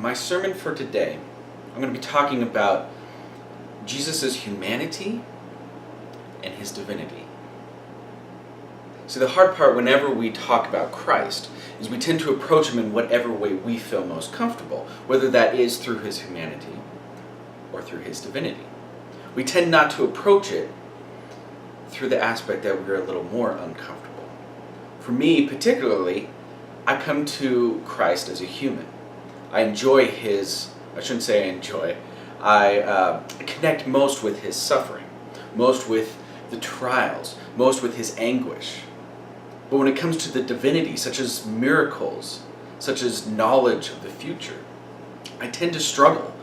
my sermon for today, I'm going to be talking about Jesus' humanity and his divinity. So the hard part whenever we talk about Christ is we tend to approach him in whatever way we feel most comfortable, whether that is through his humanity or through his divinity. We tend not to approach it through the aspect that we're a little more uncomfortable. For me particularly, I come to Christ as a human. I enjoy I connect most with his suffering, most with the trials, most with his anguish. But when it comes to the divinity, such as miracles, such as knowledge of the future, I tend to struggle,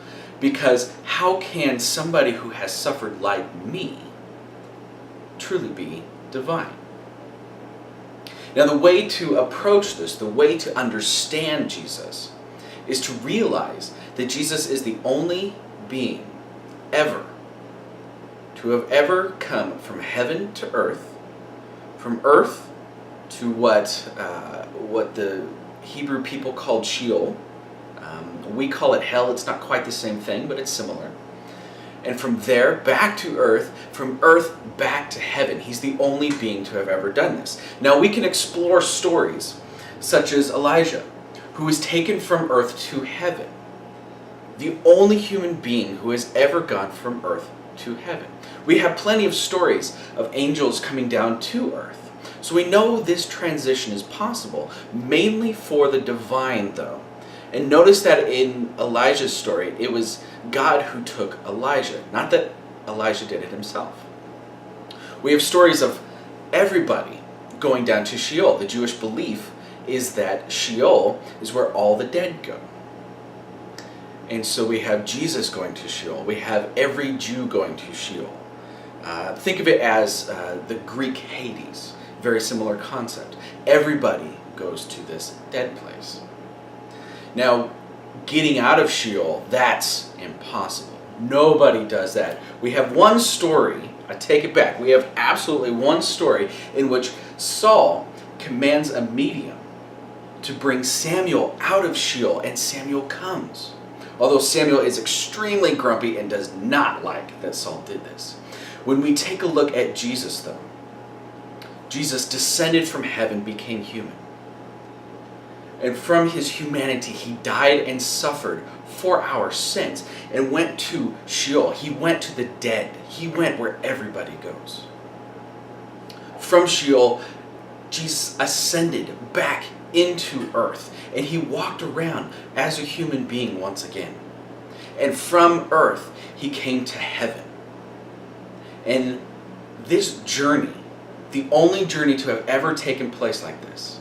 because how can somebody who has suffered like me truly be divine? Now, the way to approach this, the way to understand Jesus, is to realize that Jesus is the only being ever to have ever come from heaven to earth, from earth to what the Hebrew people called Sheol. We call it hell. It's not quite the same thing, but it's similar. And from there back to earth, from earth back to heaven. He's the only being to have ever done this. Now we can explore stories such as Elijah, who was taken from earth to heaven. The only human being who has ever gone from earth to heaven. We have plenty of stories of angels coming down to earth. So we know this transition is possible, mainly for the divine though. And notice that in Elijah's story, it was God who took Elijah, not that Elijah did it himself. We have stories of everybody going down to Sheol. The Jewish belief is that Sheol is where all the dead go. And so we have Jesus going to Sheol. We have every Jew going to Sheol. Think of it as the Greek Hades. Very similar concept. Everybody goes to this dead place. Now, getting out of Sheol, that's impossible. Nobody does that. We have one story, I take it back, we have absolutely one story in which Saul commands a medium to bring Samuel out of Sheol, and Samuel comes. Although Samuel is extremely grumpy and does not like that Saul did this. When we take a look at Jesus though, Jesus descended from heaven, became human. And from his humanity, he died and suffered for our sins and went to Sheol. He went to the dead. He went where everybody goes. From Sheol, Jesus ascended back into earth, and he walked around as a human being once again. And from earth, he came to heaven. And this journey, the only journey to have ever taken place like this,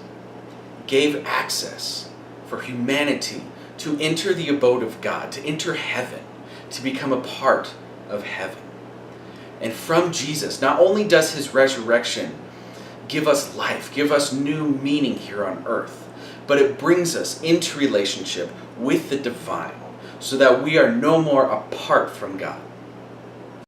gave access for humanity to enter the abode of God, to enter heaven, to become a part of heaven. And from Jesus, not only does his resurrection give us life, give us new meaning here on earth, but it brings us into relationship with the divine, so that we are no more apart from God.